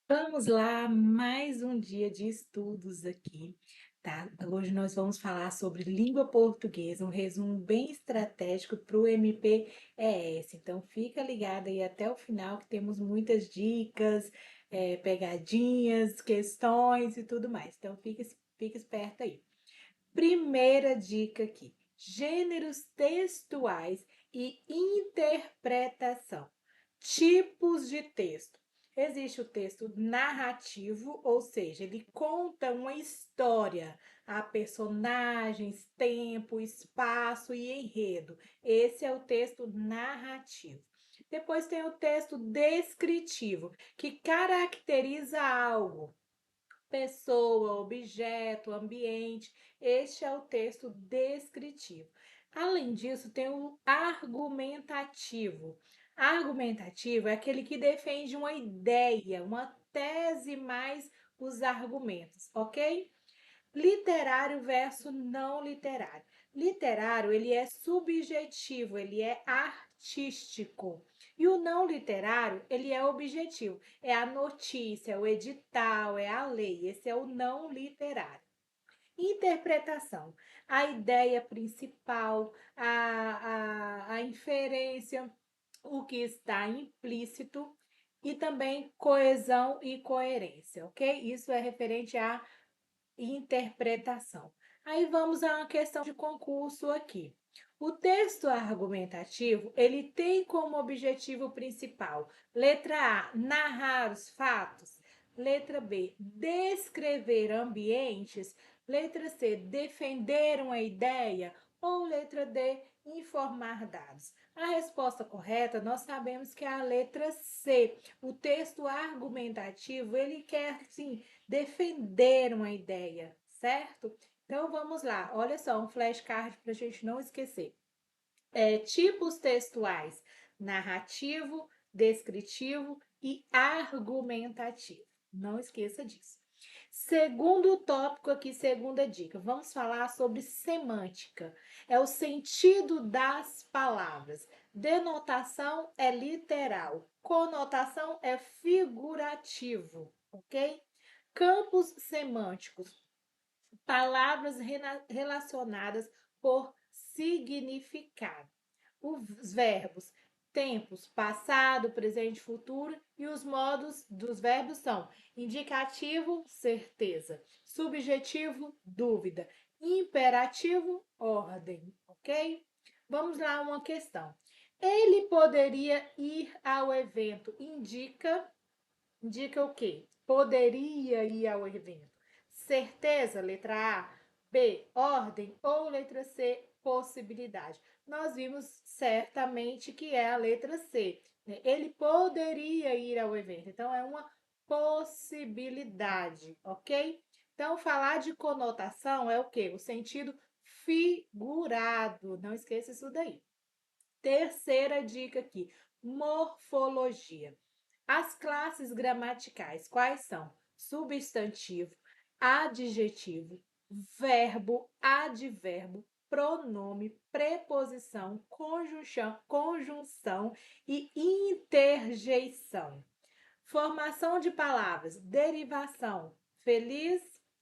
Vamos lá, mais um dia de estudos aqui, tá? Hoje nós vamos falar sobre língua portuguesa, um resumo bem estratégico para o MPES. Então, fica ligado aí até o final, que temos muitas dicas, pegadinhas, questões e tudo mais. Então, fica esperto aí. Primeira dica aqui: gêneros textuais e interpretação. Tipos de texto. Existe o texto narrativo, ou seja, ele conta uma história, a personagens, tempo, espaço e enredo. Esse é o texto narrativo. Depois tem o texto descritivo, que caracteriza algo, pessoa, objeto, ambiente. Este é o texto descritivo. Além disso, tem o argumentativo. Argumentativo é aquele que defende uma ideia, uma tese mais os argumentos, ok? Literário versus não literário. Literário, ele é subjetivo, ele é artístico. E o não literário, ele é objetivo. É a notícia, o edital, é a lei. Esse é o não literário. Interpretação, a ideia principal, a inferência, o que está implícito e também coesão e coerência, ok? Isso é referente à interpretação. Aí vamos a uma questão de concurso aqui. O texto argumentativo, ele tem como objetivo principal, letra A, narrar os fatos, letra B, descrever ambientes, letra C, defender uma ideia, ou letra D, informar dados. A resposta correta, nós sabemos que é a letra C. O texto argumentativo, ele quer, sim, defender uma ideia, certo? Então vamos lá, olha só, um flashcard para a gente não esquecer. Tipos textuais: narrativo, descritivo e argumentativo. Não esqueça disso. Segundo tópico aqui, segunda dica, vamos falar sobre semântica. É o sentido das palavras. Denotação é literal, conotação é figurativo, ok? Campos semânticos, palavras relacionadas por significado. Os verbos tempos, passado, presente, futuro, e os modos dos verbos são indicativo, certeza, subjetivo, dúvida, imperativo, ordem, ok? Vamos lá, uma questão. Ele poderia ir ao evento. Indica o quê? Poderia ir ao evento. Certeza, letra A. B, ordem. Ou letra C, possibilidade. Nós vimos certamente que é a letra C, né? Ele poderia ir ao evento. Então, é uma possibilidade, ok? Então, falar de conotação é o quê? O sentido figurado. Não esqueça isso daí. Terceira dica aqui: morfologia. As classes gramaticais, quais são? Substantivo, adjetivo, verbo, advérbio, pronome, preposição, conjunção e interjeição. Formação de palavras: derivação, feliz,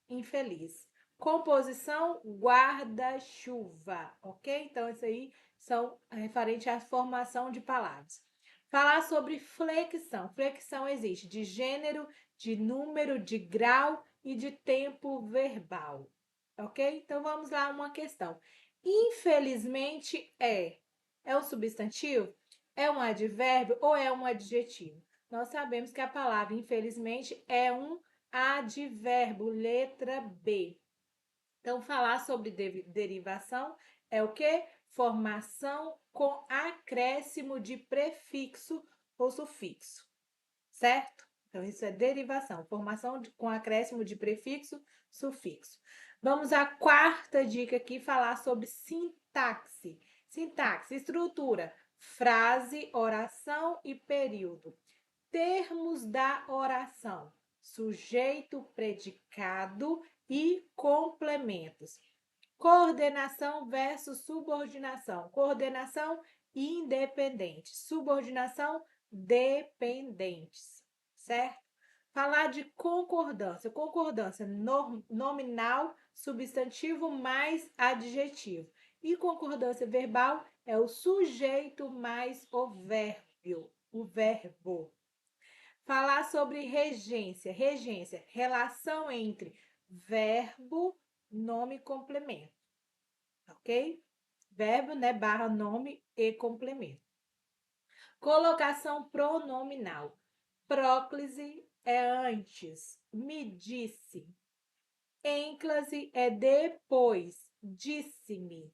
infeliz. Composição, guarda-chuva, ok? Então, isso aí são referente à formação de palavras. Falar sobre flexão. Flexão existe de gênero, de número, de grau e de tempo verbal, ok? Então, vamos lá, uma questão. Infelizmente é um substantivo? É um advérbio ou é um adjetivo? Nós sabemos que a palavra infelizmente é um advérbio, letra B. Então, falar sobre derivação é o que? Formação com acréscimo de prefixo ou sufixo, certo? Então, isso é derivação, formação com acréscimo de prefixo, sufixo. Vamos à quarta dica aqui, falar sobre sintaxe. Sintaxe, estrutura, frase, oração e período. Termos da oração: sujeito, predicado e complementos. Coordenação versus subordinação. Coordenação independente, subordinação dependentes, certo? Falar de concordância. Concordância nominal, substantivo mais adjetivo. E concordância verbal é o sujeito mais o verbo. O verbo. Falar sobre regência. Regência, relação entre verbo, nome e complemento. Ok? Verbo, né? Barra nome e complemento. Colocação pronominal. Próclise é antes, me disse. Ênclase é depois, disse-me.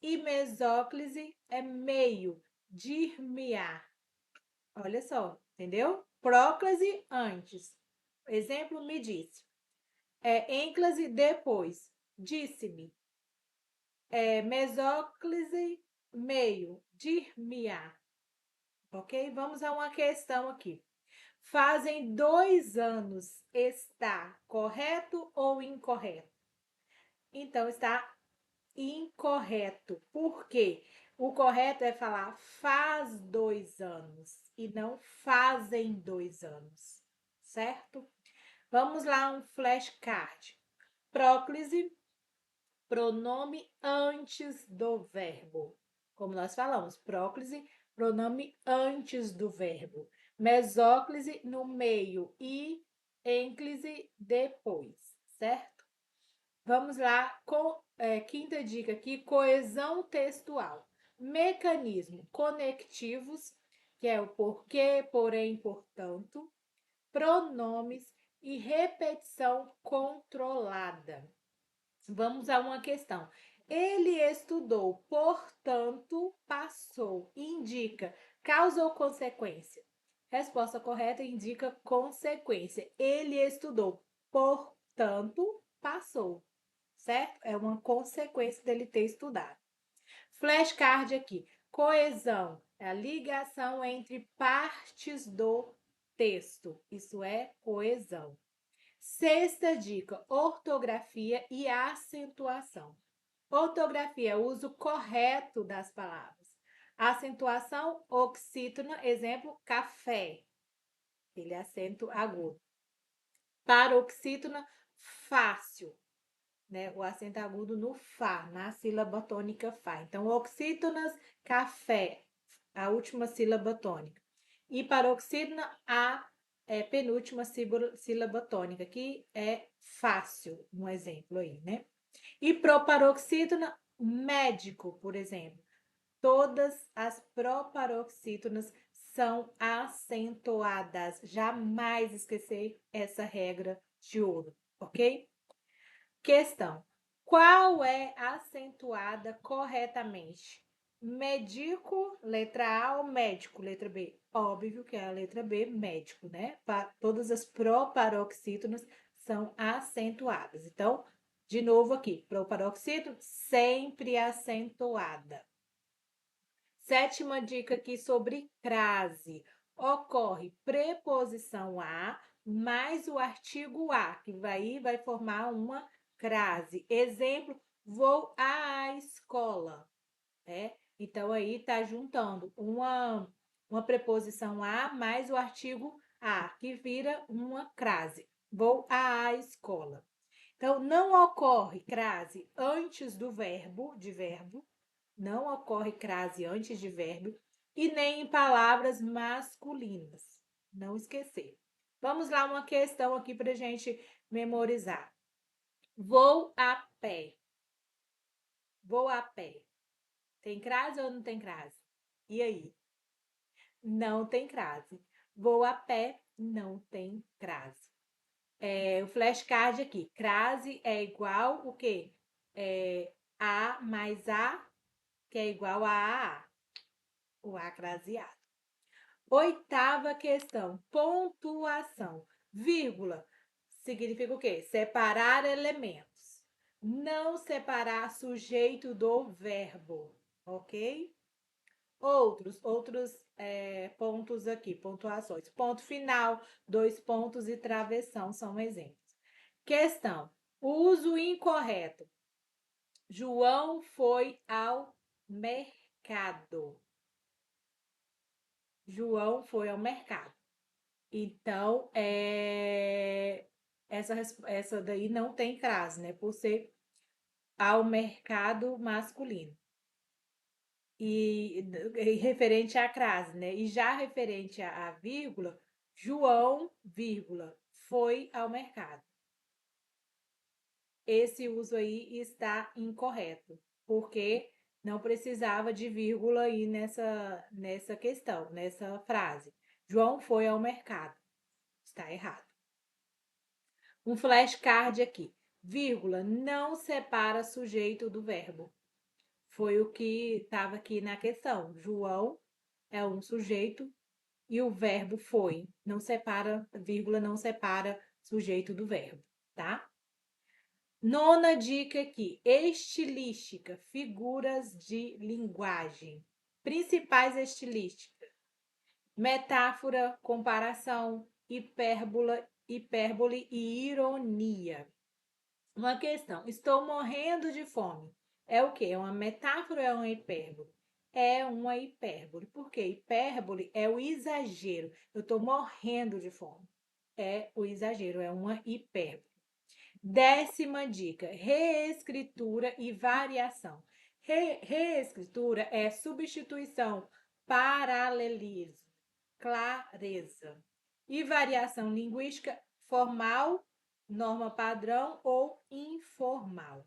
E mesóclise é meio, dir-me-á. Olha só, entendeu? Próclise antes. Exemplo, me disse. Ênclase depois, disse-me. Mesóclise, meio, dir-me-á. Ok? Vamos a uma questão aqui. Fazem 2 anos. Está correto ou incorreto? Então, está incorreto. Por quê? O correto é falar faz 2 anos e não fazem 2 anos, certo? Vamos lá, um flashcard. Próclise, pronome antes do verbo. Como nós falamos, próclise, pronome antes do verbo. Mesóclise no meio e ênclise depois, certo? Vamos lá, quinta dica aqui, coesão textual. Mecanismo conectivos, que é o porquê, porém, portanto, pronomes e repetição controlada. Vamos a uma questão. Ele estudou, portanto, passou. Indica causa ou consequência? Resposta correta indica consequência. Ele estudou, portanto, passou. Certo? É uma consequência dele ter estudado. Flashcard aqui. Coesão é a ligação entre partes do texto. Isso é coesão. Sexta dica: ortografia e acentuação. Ortografia é o uso correto das palavras. Acentuação, oxítona, exemplo, café. Ele é acento agudo. Paroxítona, fácil, né? O acento agudo no fá, na sílaba tônica fá. Então, oxítonas, café, a última sílaba tônica. E paroxítona, a penúltima sílaba tônica, que é fácil, um exemplo aí, né? E proparoxítona, médico, por exemplo. Todas as proparoxítonas são acentuadas. Jamais esquecer essa regra de ouro, ok? Questão: qual é acentuada corretamente? Médico, letra A, ou médico, letra B? Óbvio que é a letra B, médico, né? Todas as proparoxítonas são acentuadas. Então, de novo aqui, proparoxítono sempre acentuada. Sétima dica aqui sobre crase. Ocorre preposição a mais o artigo a, que vai formar uma crase. Exemplo, vou à escola, né? Então, aí tá juntando uma preposição a mais o artigo a, que vira uma crase. Vou à escola. Então, não ocorre crase antes do verbo, de verbo, não ocorre crase antes de verbo e nem em palavras masculinas. Não esquecer. Vamos lá, uma questão aqui para a gente memorizar. Vou a pé. Vou a pé. Tem crase ou não tem crase? E aí? Não tem crase. Vou a pé, não tem crase. O flashcard aqui. Crase é igual o quê? A mais A, que é igual a, o A craseado. Oitava questão, pontuação. Vírgula significa o quê? Separar elementos. Não separar sujeito do verbo, ok? Outros pontos aqui, pontuações. Ponto final, 2 pontos e travessão são exemplos. Questão, uso incorreto. João foi ao mercado. João foi ao mercado. Então, essa daí não tem crase, né? Por ser ao mercado masculino. E referente à crase, né? E já referente à vírgula, João, vírgula, foi ao mercado. Esse uso aí está incorreto, porque não precisava de vírgula aí nessa questão, nessa frase. João foi ao mercado. Está errado. Um flashcard aqui. Vírgula não separa sujeito do verbo. Foi o que estava aqui na questão. João é um sujeito e o verbo foi. Não separa, vírgula não separa sujeito do verbo, tá? Nona dica aqui: estilística, figuras de linguagem. Principais estilísticas: metáfora, comparação, hipérbole e ironia. Uma questão: estou morrendo de fome. É o quê? É uma metáfora ou é uma hipérbole? É uma hipérbole. Por quê? Hipérbole é o exagero. Eu estou morrendo de fome. É o exagero, é uma hipérbole. 10ª dica: reescritura e variação. Reescritura é substituição, paralelismo, clareza. E variação linguística, formal, norma padrão ou informal.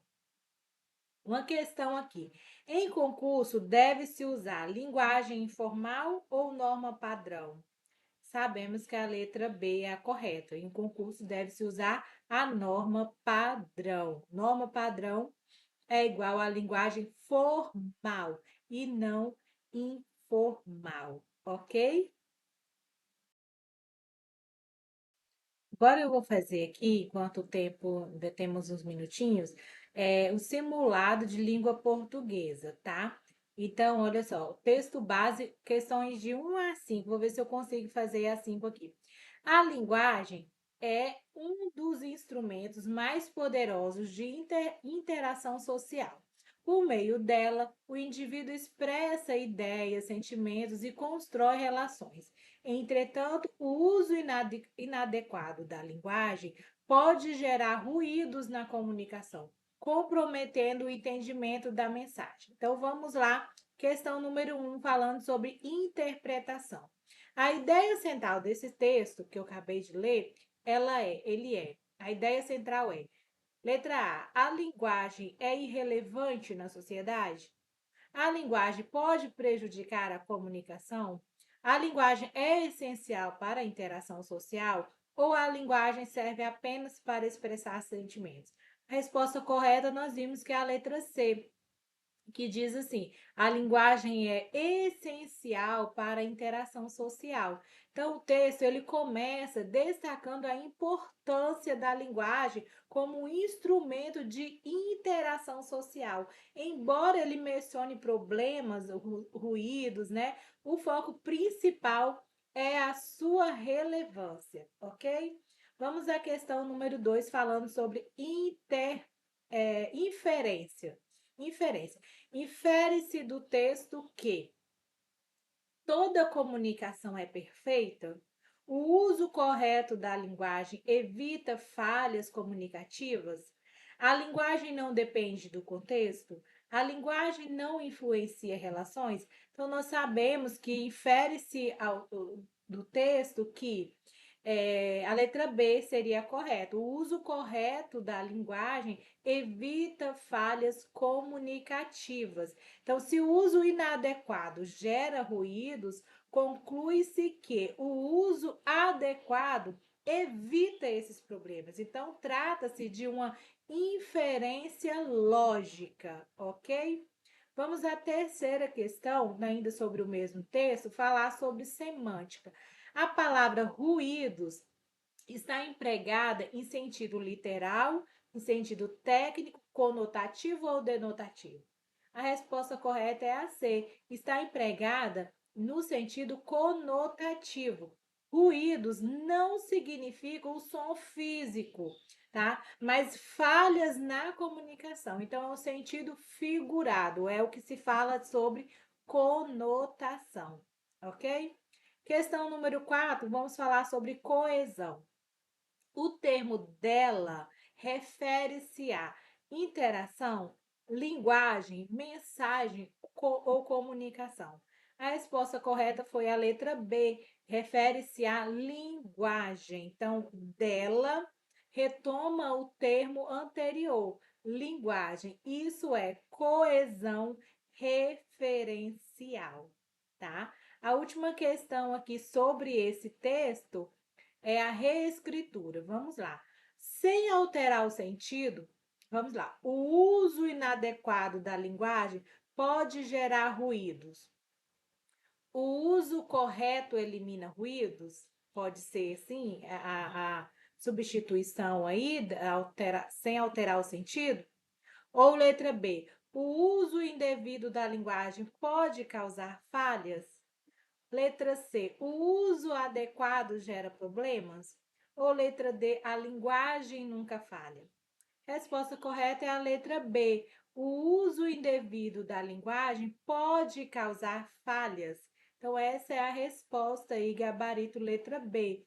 Uma questão aqui. Em concurso, deve-se usar linguagem informal ou norma padrão? Sabemos que a letra B é a correta. Em concurso, deve-se usar a norma padrão. Norma padrão é igual à linguagem formal e não informal, ok? Agora eu vou fazer aqui, enquanto o tempo, ainda temos uns minutinhos, o simulado de língua portuguesa, tá? Então, olha só, texto base, questões de 1 a 5. Vou ver se eu consigo fazer a 5 aqui. A linguagem é um dos instrumentos mais poderosos de interação social. Por meio dela, o indivíduo expressa ideias, sentimentos e constrói relações. Entretanto, o uso inadequado da linguagem pode gerar ruídos na comunicação, comprometendo o entendimento da mensagem. Então, vamos lá, questão número 1, falando sobre interpretação. A ideia central desse texto que eu acabei de ler, a ideia central é, letra A linguagem é irrelevante na sociedade? A linguagem pode prejudicar a comunicação? A linguagem é essencial para a interação social ou a linguagem serve apenas para expressar sentimentos? A resposta correta nós vimos que é a letra C, que diz assim: a linguagem é essencial para a interação social. Então, o texto ele começa destacando a importância da linguagem como um instrumento de interação social. Embora ele mencione problemas, ruídos, né? O foco principal é a sua relevância, ok? Vamos à questão número 2, falando sobre inferência. Inferência. Infere-se do texto que toda comunicação é perfeita, o uso correto da linguagem evita falhas comunicativas, a linguagem não depende do contexto, a linguagem não influencia relações. Então, nós sabemos que infere-se do texto que a letra B seria correta. O uso correto da linguagem evita falhas comunicativas. Então, se o uso inadequado gera ruídos, conclui-se que o uso adequado evita esses problemas. Então, trata-se de uma inferência lógica, ok? Vamos à terceira questão, ainda sobre o mesmo texto, falar sobre semântica. A palavra ruídos está empregada em sentido literal, em sentido técnico, conotativo ou denotativo? A resposta correta é a C. Está empregada no sentido conotativo. Ruídos não significam o som físico, tá? Mas falhas na comunicação. Então, é o sentido figurado, é o que se fala sobre conotação, ok? Questão número 4, vamos falar sobre coesão. O termo dela refere-se à interação, linguagem, mensagem ou comunicação. A resposta correta foi a letra B, refere-se à linguagem. Então, dela retoma o termo anterior, linguagem. Isso é coesão referencial, tá? A última questão aqui sobre esse texto é a reescritura. Vamos lá. Sem alterar o sentido, vamos lá. O uso inadequado da linguagem pode gerar ruídos. O uso correto elimina ruídos? Pode ser, sim, a substituição aí, sem alterar o sentido? Ou letra B, o uso indevido da linguagem pode causar falhas? Letra C, o uso adequado gera problemas? Ou letra D, a linguagem nunca falha? Resposta correta é a letra B. O uso indevido da linguagem pode causar falhas. Então, essa é a resposta aí, gabarito letra B.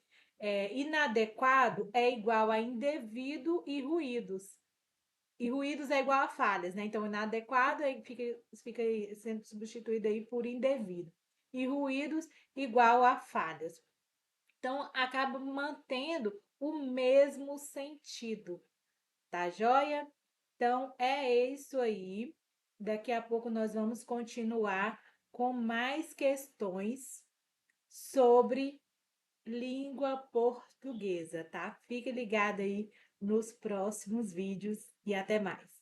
Inadequado é igual a indevido e ruídos. E ruídos é igual a falhas, né? Então, inadequado fica sendo substituído aí por indevido. E ruídos igual a falhas. Então, acaba mantendo o mesmo sentido, tá joia? Então, é isso aí. Daqui a pouco nós vamos continuar com mais questões sobre língua portuguesa, tá? Fique ligado aí nos próximos vídeos e até mais.